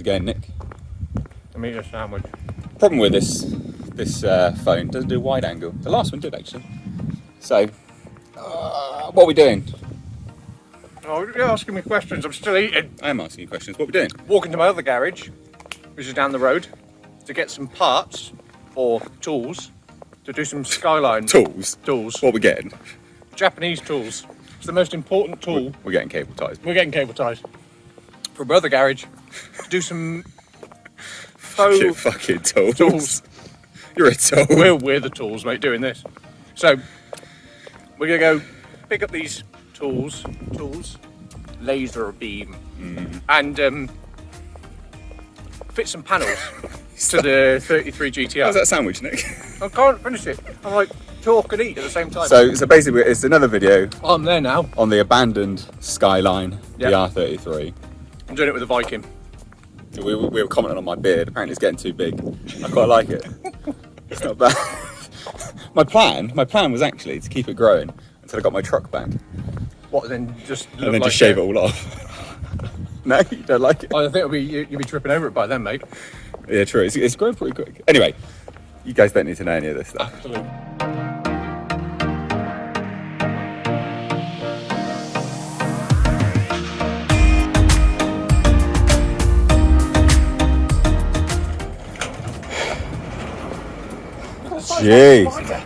again, Nick. I mean, a sandwich. Problem with this phone, doesn't do wide angle. The last one did actually. So, what are we doing? Oh, you're asking me questions. I'm still eating. I am asking you questions. What are we doing? Walking to my other garage, which is down the road, to get some parts or tools to do some Skyline. Tools. Tools. What are we getting? Japanese tools. It's the most important tool. We're getting cable ties. We're getting cable ties. From my other garage to do some faux fucking tools. tools. You're a tool. We're the tools, mate, doing this. So, we're going to go pick up these tools, laser beam, and fit some panels to the 33 GTR. How's that sandwich, Nick? I can't finish it. I'm like, talk and eat at the same time. So basically, it's another video I'm there now. on the abandoned Skyline, the Yep. R33. I'm doing it with a Viking. We were commenting on my beard. Apparently, it's getting too big. I quite like it. It's not bad. My plan was actually to keep it growing until I got my truck back, What, then just look and then like just shave it all off. No, you don't like it? I think you'll be tripping over it by then, mate. Yeah, true. It's growing pretty quick. Anyway, you guys don't need to know any of this stuff. Absolutely. Jeez.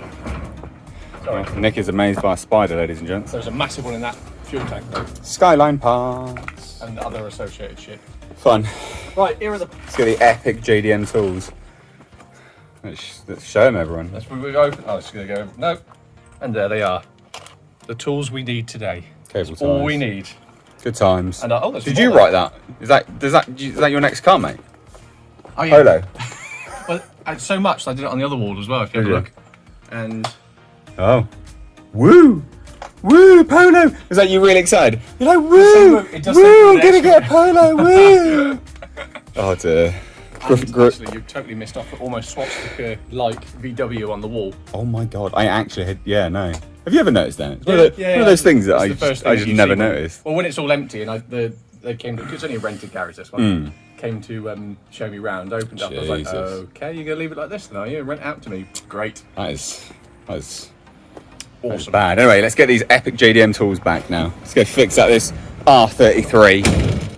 Nick is amazed by a spider, ladies and gents. There's a massive one in that fuel tank, though, Skyline parts. and other associated shit. Fun. Right, here are the. Let's get the epic JDM tools. Let's show them, everyone. Let's move it open. Oh, it's going to go. No. And there they are. The tools we need today. Cable That's all ties. we need. Good times. And oh, there's Did more you there. write that? Is that your next car, mate? Oh, yeah. Polo. Well, it's so much that I did it on the other wall as well, if you have a Did you? look. And Oh. Woo! Woo! Polo! Is that you really excited? You're like, woo! It does Woo! say I'm the gonna next get a polo! Woo! Oh dear. actually, you've totally missed off the almost swastika-like VW on the wall. Oh my god! I actually had. Yeah, no. Have you ever noticed that? It's one Yeah, of those things that It's the first I thing just you never see when- noticed. Well, when it's all empty, and they came to, it's only a rented garage, this one. Came to show me round, opened up. I was like, Jesus. okay, you're gonna leave it like this now? You rent it out to me. Great, That is awesome. bad. Anyway, let's get these epic JDM tools back now. Let's go fix up this R33.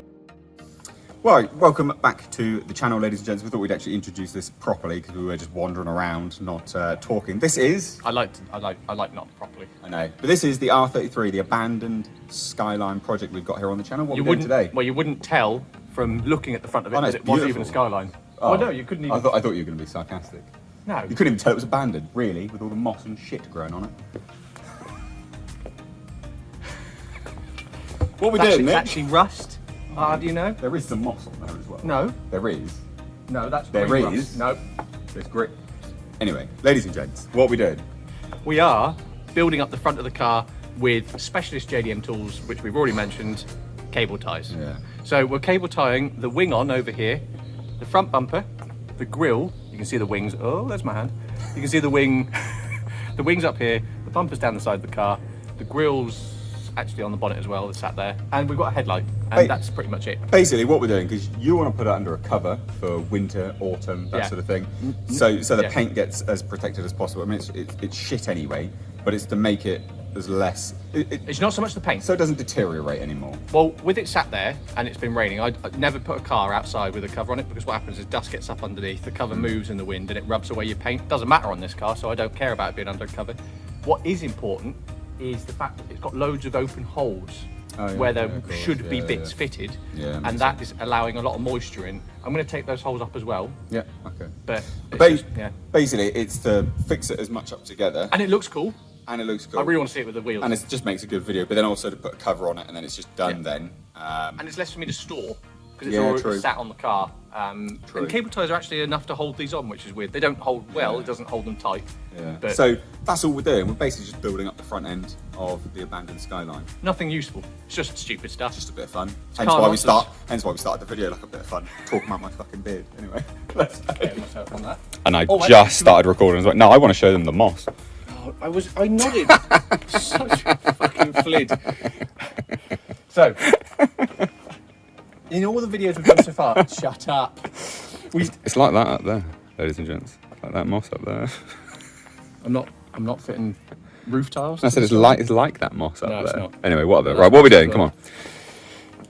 Right, welcome back to the channel, ladies and gents. We thought we'd actually introduce this properly because we were just wandering around, not talking. This is, I like not properly. I know, but this is the R33, the abandoned Skyline project we've got here on the channel. What You are we doing wouldn't. today? Well, you wouldn't tell from looking at the front of it Oh, no, that it's it wasn't even a beautiful. Skyline. Oh. Oh no, you couldn't even. I thought you were going to be sarcastic. No. You couldn't even tell it was abandoned, really, with all the moss and shit growing on it. What are we doing, Nick? Actually, rust. Do you know? There is some moss on there as well. No. There is. No, that's There green is. rust. No. There's grit. Anyway, ladies and gents, what are we doing? We are building up the front of the car with specialist JDM tools, which we've already mentioned, cable ties. Yeah. So we're cable tying the wing on over here, the front bumper, the grille. You can see the wings. Oh, there's my hand. You can see the wing. The wing's up here. The bumper's down the side of the car. The grille's actually on the bonnet as well. It's sat there, and we've got a headlight, and Hey. that's pretty much it. Basically, what we're doing, because you want to put it under a cover for winter, autumn, that Yeah. sort of thing, so the Yeah. paint gets as protected as possible. I mean, it's shit anyway, but it's to make it as less, It's not so much the paint. so it doesn't deteriorate anymore. Well, with it sat there and it's been raining, I'd never put a car outside with a cover on it, because what happens is dust gets up underneath, the cover moves in the wind and it rubs away your paint. Doesn't matter on this car, so I don't care about it being under cover. What is important is the fact that it's got loads of open holes Oh, yeah, where there yeah, of course. should be Yeah, bits yeah. fitted, Yeah, and makes that is allowing a lot of moisture in. I'm going to take those holes up as well, Yeah, okay. but it's Ba- just, yeah. Basically, it's to fix it as much up together, And it looks cool. and it looks cool. I really want to see it with the wheels. And it just makes a good video, but then also to put a cover on it, and then it's just done Yeah. then. And it's less for me to store because it's Yeah, already true. sat on the car. True. And cable ties are actually enough to hold these on, which is weird. They don't hold well, Yeah. it doesn't hold them tight. Yeah. But So that's all we're doing. We're basically just building up the front end of the abandoned Skyline. nothing useful. It's just stupid stuff. Just a bit of fun. car nonsense. Hence why we started the video like a bit of fun. Talking about my fucking beard. Anyway. Let's go. Yeah, myself on that. And I Oh, wait. just started recording. I was like, no, I want to show them the moss. Oh, I nodded. Such a fucking flid. So, In all the videos we've done so far, shut up. It's like that up there, ladies and gents. Like that moss up there. I'm not fitting roof tiles. I said it's like that moss up No, there. it's not. Anyway, whatever. Right, what are we doing? Come on.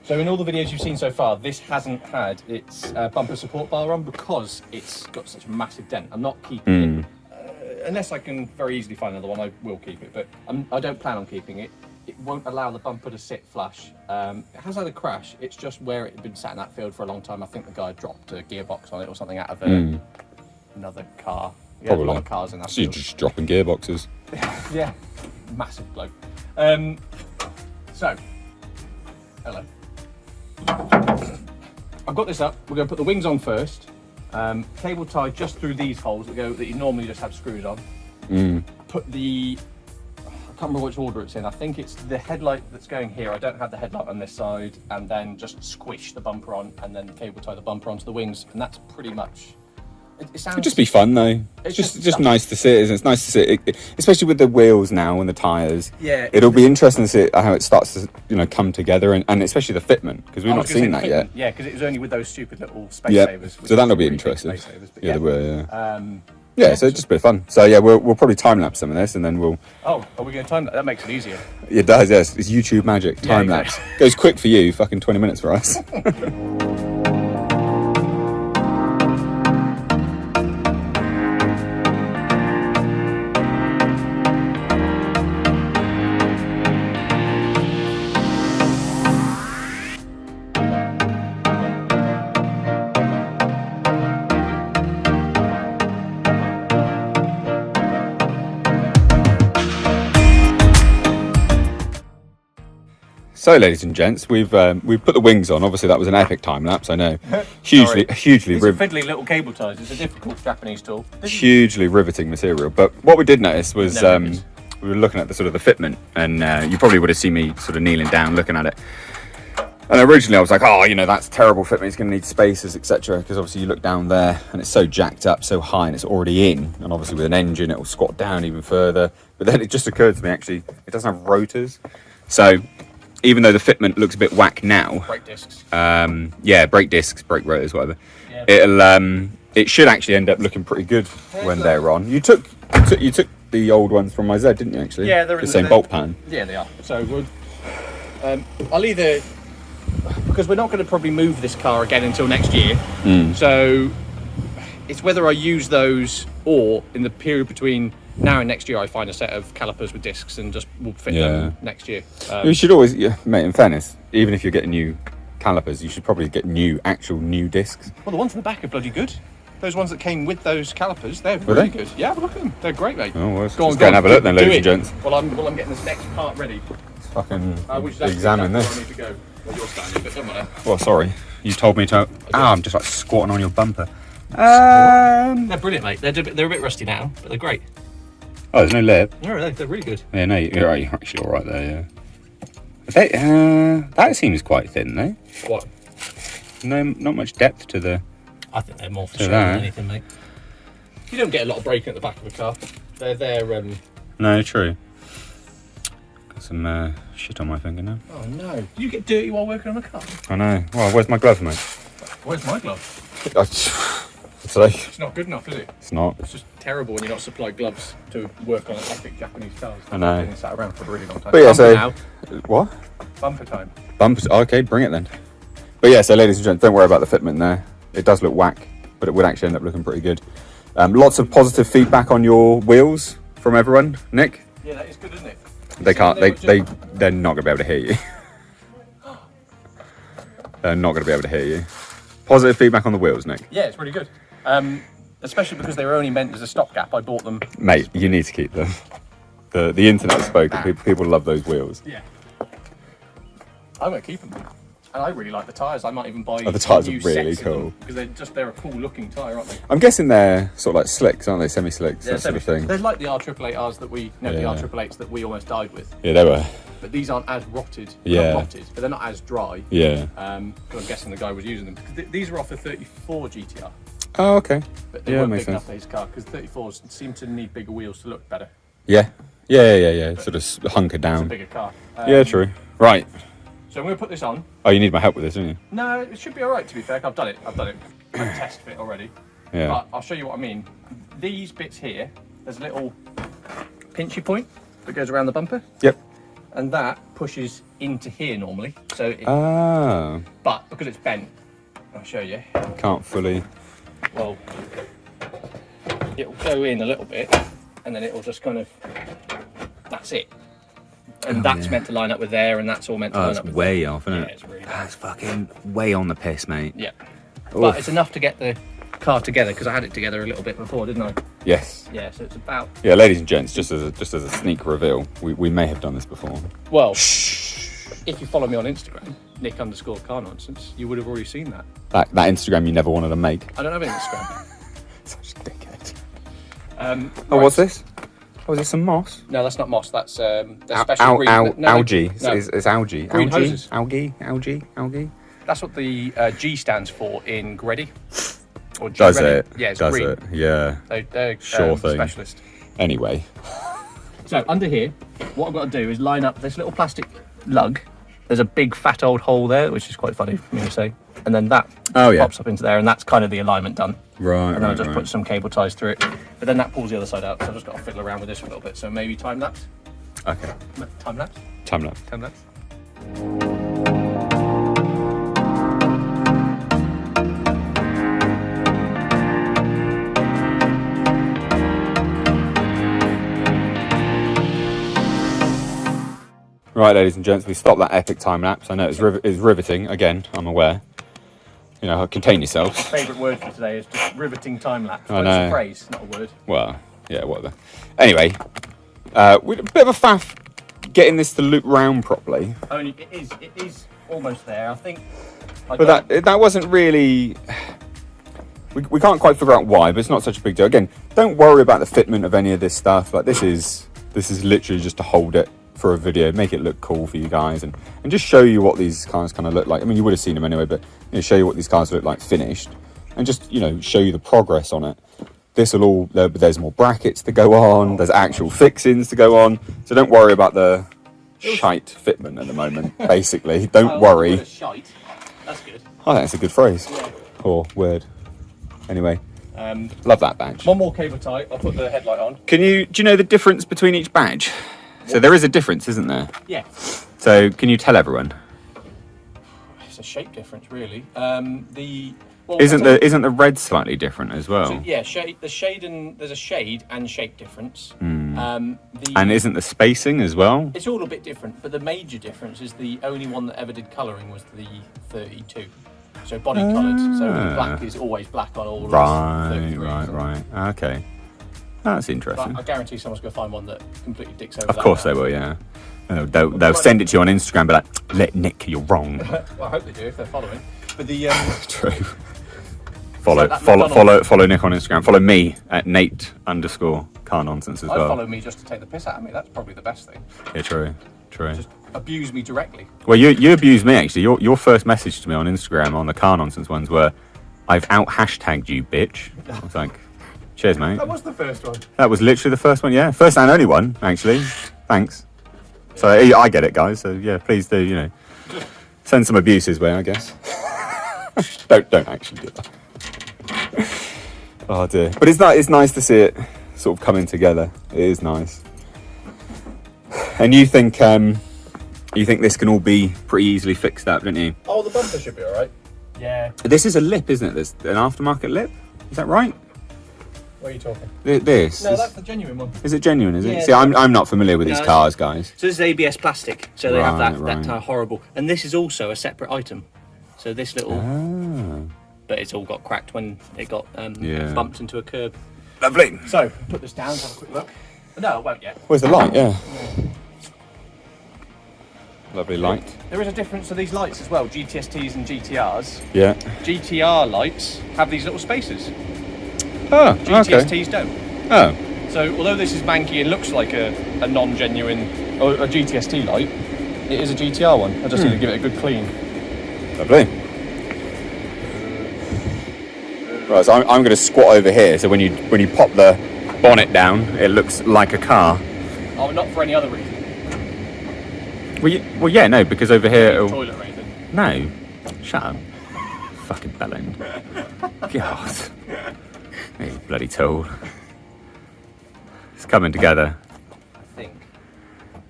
So in all the videos you've seen so far, this hasn't had its bumper support bar on because it's got such a massive dent. I'm not keeping it. Unless I can very easily find another one, I will keep it. But I don't plan on keeping it. It won't allow the bumper to sit flush. It has had a crash. It's just where it had been sat in that field for a long time. I think the guy dropped a gearbox on it or something out of another car. Yeah, Probably. a lot of cars in that So you're field. just dropping gearboxes. Yeah, massive bloke. So, hello. I've got this up. We're going to put the wings on first. Cable tie just through these holes that you normally just have screws on. Put the, I can't remember which order it's in. I think it's the headlight that's going here. I don't have the headlight on this side, and then just squish the bumper on, and then cable tie the bumper onto the wings, and that's pretty much. It sounds. It'd just be fun though. It's just just nice to sit. Isn't it? It's nice to sit, especially with the wheels now and the tires. Yeah, it'll be interesting to see how it starts to come together, and especially the fitment, because we've not seen that yet. Yeah, because it was only with those stupid little space Yeah, savers. so that'll be really big interesting. space savers, but Yeah, they were. Yeah. yeah, So it's just a bit of fun. So yeah, we'll probably time lapse some of this, and then we'll. Oh, are we going to time that? That makes it easier. It does. Yes, it's YouTube magic. Time lapse goes quick for you. Fucking 20 minutes for us. So, ladies and gents, we've put the wings on. Obviously, that was an epic time lapse. I know, hugely These are fiddly little cable ties. It's a difficult Japanese tool. hugely riveting material. But what we did notice was we were looking at the sort of the fitment, and you probably would have seen me sort of kneeling down looking at it. And originally I was like, oh, that's terrible fitment. It's going to need spacers, etc. Because obviously you look down there and it's so jacked up, so high, and it's already in. And obviously with an engine, it will squat down even further. But then it just occurred to me, actually, it doesn't have rotors. So even though the fitment looks a bit whack now, Brake discs. brake discs, brake rotors, whatever. Yeah. It should actually end up looking pretty good when they're on. You took the old ones from my Z, didn't you? Actually, Yeah, they're the in same bolt pan. Yeah, they are. So we'll, I'll either, because we're not going to probably move this car again until next year. So it's whether I use those or in the period between now and next year I find a set of calipers with discs and just will fit them next year. You should always, mate. In fairness, even if you're getting new calipers, you should probably get actual new discs. Well, the ones in the back are bloody good. Those ones that came with those calipers, they're Were really they? good. Yeah, look at them. They're great, mate. Oh, well, let's Go on, go and have a look then, do ladies it. and gents. Well, I'm getting this next part ready. Let's fucking We should examine where this. I need to go. Well, you're standing, but don't matter. Well, sorry, you told me to. I'm just like squatting on your bumper. They're brilliant, mate. They're a bit rusty now, but they're great. Oh, there's no lip. No, they're really good. Yeah, no, you're right. You're actually all right there. Yeah. That seems quite thin, though. What? No, not much depth to the. I think they're more for So show that- than anything, mate. You don't get a lot of braking at the back of a car. They're No, true. Got some shit on my finger now. Oh no! Do you get dirty while working on a car? I know. Well, where's my glove, mate? Where's my glove? Today. It's not good enough, is it? It's not. It's just terrible when you're not supplied gloves to work on epic Japanese cars. I know. They've been sat around for a really long time. But yeah, Bumper so now. what? Bumper time. Bumpers. Oh, okay, bring it then. But yeah, so ladies and gents, don't worry about the fitment there. It does look whack, but it would actually end up looking pretty good. Lots of positive feedback on your wheels from everyone. Nick, Yeah, that is good, isn't it? they can't. They're not gonna be able to hear you. They're not gonna be able to hear you. Positive feedback on the wheels, Nick. Yeah, it's really good. Especially because they were only meant as a stopgap. I bought them. Mate, you need to keep them. The internet has spoken. People love those wheels. Yeah. I'm gonna keep them. And I really like the tyres. I might even buy. The tyres new are really sets of them, cool. because they're a cool looking tyre, aren't they? I'm guessing they're sort of like slicks, aren't they? Semi-slicks, They're that sort of thing. They're like the R888s that the Yeah. R888s that we almost died with. Yeah, they were. But these aren't as rotted. Yeah. Not rotted, but they're not as dry. Yeah. But I'm guessing the guy was using them. Because these are off the 34 GTR. Oh, okay. But they Yeah, weren't makes big sense. enough for his car, because 34s seem to need bigger wheels to look better. Yeah. Yeah. Sort of hunker It's a down. bigger car. Yeah, true. Right. So I'm going to put this on. Oh, you need my help with this, don't you? No, it should be all right, to be fair. I've done it. I've test fit already. Yeah. But I'll show you what I mean. These bits here, there's a little pinchy point that goes around the bumper. Yep. And that pushes into here normally. So but because it's bent, I'll show you. Can't fully. Well, it'll go in a little bit, and then it'll just kind of. That's it. And that's meant to line up with there, and that's all meant to line up with way off, isn't it? Yeah, it's really That's fucking way on the piss, mate. Yeah. Oof. But it's enough to get the car together, because I had it together a little bit before, didn't I? Yes. Yeah, so it's about. Yeah, ladies and gents, just as a sneak reveal, we may have done this before. Well, if you follow me on Instagram, Nick_car_nonsense, you would have already seen that. That Instagram you never wanted to make. I don't have an Instagram. Such a dickhead. Right. What's this? Oh, is this some moss? No, that's not moss. That's special green. Algae. No. It's algae. Green algae? hoses. Algae. That's what the G stands for in Greddy. Or G Does Ready. it? Yeah, it's Does green. it? Yeah. They're Sure thing. specialist. Anyway. So under here, what I've got to do is line up this little plastic lug. There's a big fat old hole there, which is quite funny for me to say. And then that pops up into there, and that's kind of the alignment done. Right. And then I'll just put some cable ties through it. But then that pulls the other side out, so I've just got to fiddle around with this for a little bit. So maybe time lapse. Okay. Time lapse. Time lapse. Time lapse. Right, ladies and gents, we stopped that epic time lapse. I know it's riveting. Again, I'm aware. You know, contain yourselves. Favourite word for today is just riveting time lapse. I It's know. a phrase, not a word. Well, yeah, whatever. Anyway, with a bit of a faff getting this to loop round properly. Only it is almost there. I think. But that wasn't really. We can't quite figure out why, but it's not such a big deal. Again, don't worry about the fitment of any of this stuff. Like this is literally just to hold it for a video, make it look cool for you guys, and just show you what these cars kind of look like. I mean, you would have seen them anyway, but show you what these cars look like finished, and just show you the progress on it. This will all there's more brackets to go on. There's actual fixings to go on. So don't worry about the shite fitment at the moment. Basically, don't worry. Shite. That's good. I think that's a good phrase or word. Anyway, love that badge. One more cable tie. I'll put the headlight on. Do you know the difference between each badge? So there is a difference, isn't there? Yeah. So can you tell everyone? It's a shape difference, really. Isn't the red slightly different as well? So, yeah, there's a shade and shape difference. And isn't the spacing as well? It's all a bit different, but the major difference is the only one that ever did colouring was the 32. So body coloured. So black is always black on all. Right. Okay. That's interesting. But I guarantee someone's going to find one that completely dicks over. Of course they will, yeah. They'll send it to you on Instagram, but let Nick, you're wrong. Well, I hope they do if they're following. But the true. Follow Nick on Instagram. Follow me at Nate_car_nonsense as well. Follow me just to take the piss out of me. That's probably the best thing. Yeah, true. Just abuse me directly. Well, you abused me actually. Your first message to me on Instagram on the car nonsense ones were, "I've out hashtagged you, bitch." I was like, cheers, mate. That was the first one. That was literally the first one, yeah. First and only one, actually. Thanks. So I get it, guys. So yeah, please do, send some abuse his way, I guess. don't actually do that. Oh dear. But it's nice to see it sort of coming together. It is nice. And you think this can all be pretty easily fixed up, don't you? Oh, the bumper should be all right. Yeah. This is a lip, isn't it? There's an aftermarket lip. Is that right? What are you talking? This. No, that's the genuine one. Is it genuine? Is it? Yeah, See, I'm not familiar with these cars, guys. So this is ABS plastic. So they have that Right. horrible. And this is also a separate item. So this little. But it's all got cracked when it got bumped into a curb. Lovely. So put this down. Have a quick look. No, it won't yet. Where's the light? Yeah. Lovely light. There is a difference to these lights as well. GTSTs and GTRs. Yeah. GTR lights have these little spacers. Oh, GTSTs don't. Oh. So although this is manky and looks like a non-genuine or a GTST light, it is a GTR one. I just need to give it a good clean. Lovely. Right, so I'm going to squat over here. So when you pop the bonnet down, it looks like a car. Oh, not for any other reason. Well, yeah, no, because over here... it'll- Toilet or anything. No. Shut up. Fucking bellend. God. You bloody tool. It's coming together. I think.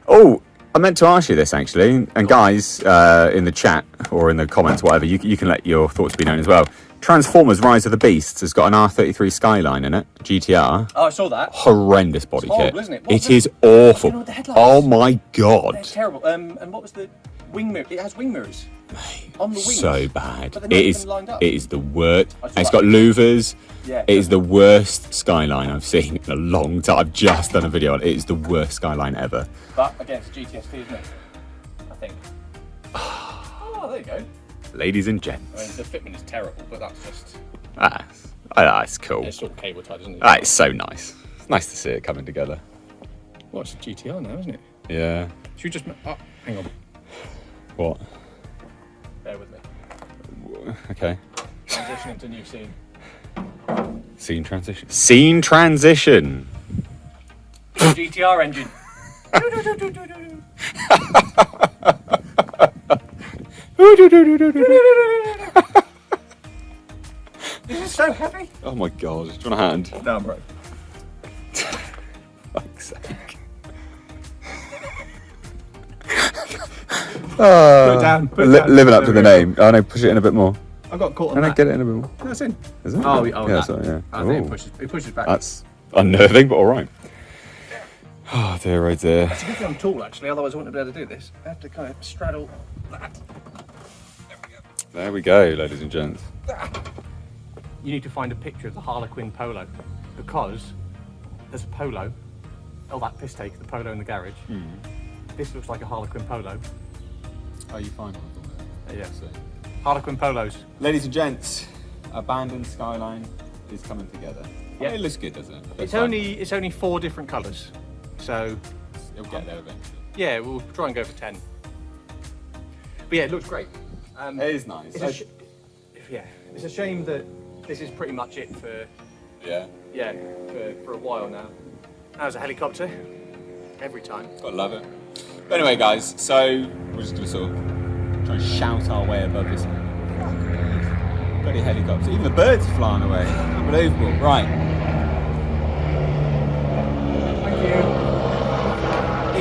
Oh, I meant to ask you this actually, and guys, in the chat or in the comments, whatever, you can let your thoughts be known as well. Transformers: Rise of the Beasts has got an R33 Skyline in it, GTR. Oh, I saw that. Horrendous body It's horrible, kit. isn't it? It is awful. with the headlights? Oh my god. They're terrible. And what was the wing mirror? It has wing mirrors on the wings. So bad. But they're not It is. even lined up. It is the worst. I saw It's that. got louvers. Yeah. It is the worst Skyline I've seen in a long time. I've just done a video on it. It is the worst Skyline ever. But again, it's GTSP, isn't it? I think. Oh, there you go. Ladies and I gents. mean, the fitment is terrible, but that's just. That's cool. It's sort of cable tied, isn't it? It's so nice. It's nice to see it coming together. Well, it's a GTR now, isn't it? Yeah. Should we just. Oh, hang on. What? Bear with me. Okay. Transition into new scene. Scene transition. Scene transition. GTR engine. This is so heavy. Oh my god. Do you want a hand? No, I'm right. Fuck's sake. Put it down. Put it down. Living up to There the we go. name. Oh no, push it in a bit more. I got caught on Can I that. get it in a bit more? That's in. Is it? Oh, yeah, that. sorry, yeah. I think Ooh. it pushes back. That's unnerving, but alright. Oh dear, oh dear. It's a good thing I'm tall, actually, otherwise I wouldn't be able to do this. I have to kind of straddle that. There we go, ladies and gents. You need to find a picture of the Harlequin Polo, because there's a Polo. Oh, that piss take, the Polo in the garage. This looks like a Harlequin Polo. Oh, you find one? Yeah. Harlequin Polos. Ladies and gents, abandoned Skyline is coming together. Yeah. It looks good, doesn't it? It's only 4 different colours, so It'll get there eventually. yeah, we'll try and go for 10. But yeah, it looks great. It is nice. It's it's a shame that this is pretty much it for Yeah. for a while now. That was a helicopter every time. Gotta love it. But anyway, guys, so we're just gonna sort of try and shout our way above this bloody helicopter. Even the birds are flying away. Unbelievable. Right. Thank you.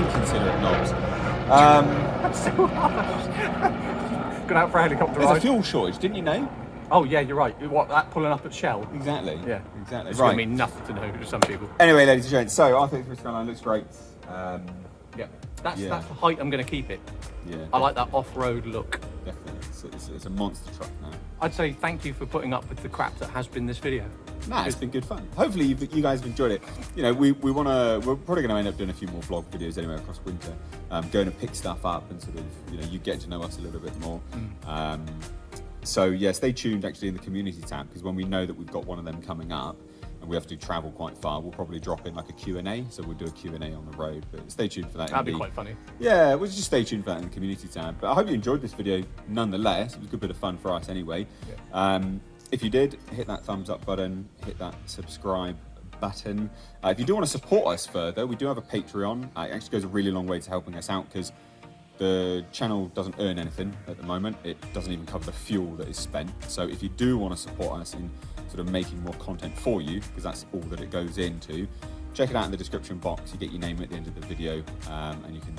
Inconsiderate knobs. That's so harsh. Gone out for a helicopter There's a ride. fuel shortage, didn't you know? Oh yeah, you're right. What, that pulling up at Shell? Exactly. Yeah. Exactly. It's Right. gonna mean nothing to know to some people. Anyway, ladies and gents, so R33 Skyline looks great. Yeah. That's Yeah. the height I'm gonna keep it. Yeah. I like that off-road look. Definitely. It's a monster truck now. I'd say thank you for putting up with the crap that has been this video. Nah, it's been good fun. Hopefully you guys have enjoyed it. You know, we're probably going to end up doing a few more vlog videos anyway across winter, going to pick stuff up and sort of, you know, you get to know us a little bit more. So yeah, stay tuned actually in the community tab, because when we know that we've got one of them coming up and we have to travel quite far, we'll probably drop in like a Q&A. So we'll do a Q&A on the road, but stay tuned for that. That'd be quite funny. Yeah, we'll just stay tuned for that in the community tab. But I hope you enjoyed this video nonetheless. It was a good bit of fun for us anyway. Yeah. If you did, hit that thumbs up button, hit that subscribe button. If you do want to support us further, we do have a Patreon. It actually goes a really long way to helping us out, because the channel doesn't earn anything at the moment. It doesn't even cover the fuel that is spent. So if you do want to support us in sort of making more content for you, because that's all that it goes into, check it out in the description box. You get your name at the end of the video, and you can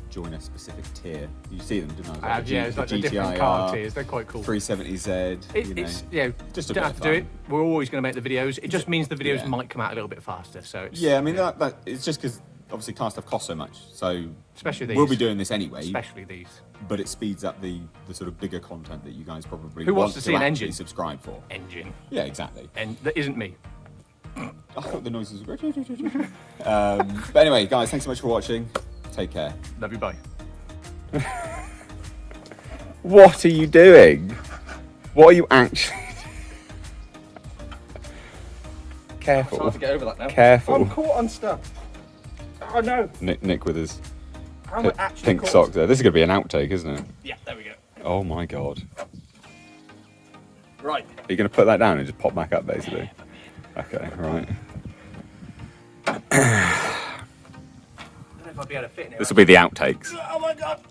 join a specific tier. You see them, didn't I? It's like the different car tiers. They're quite cool. 370Z. It's just a don't bit have of to do fun. it. We're always going to make the videos. It just means the videos Yeah. might come out a little bit faster. So it's, Yeah, I mean that it's just because obviously car stuff costs so much. So especially these. we'll be doing this anyway. Especially these. But it speeds up the sort of bigger content that you guys probably Who wants want to see an actually engine? subscribe for. Engine. Yeah, exactly. And that isn't me. I thought the noises were great. But anyway, guys, thanks so much for watching. Take care. Love you. Bye. What are you doing? What are you actually? Careful. It's hard to get over that now. Careful. I'm caught on stuff. Oh no. Nick with his I'm actually pink caught. socks there. This is going to be an outtake, isn't it? Yeah, there we go. Oh my god. Right. Are you going to put that down and just pop back up, basically? Okay, right. I don't know if I'd be be able to fit in here. This will be the outtakes. Oh my god!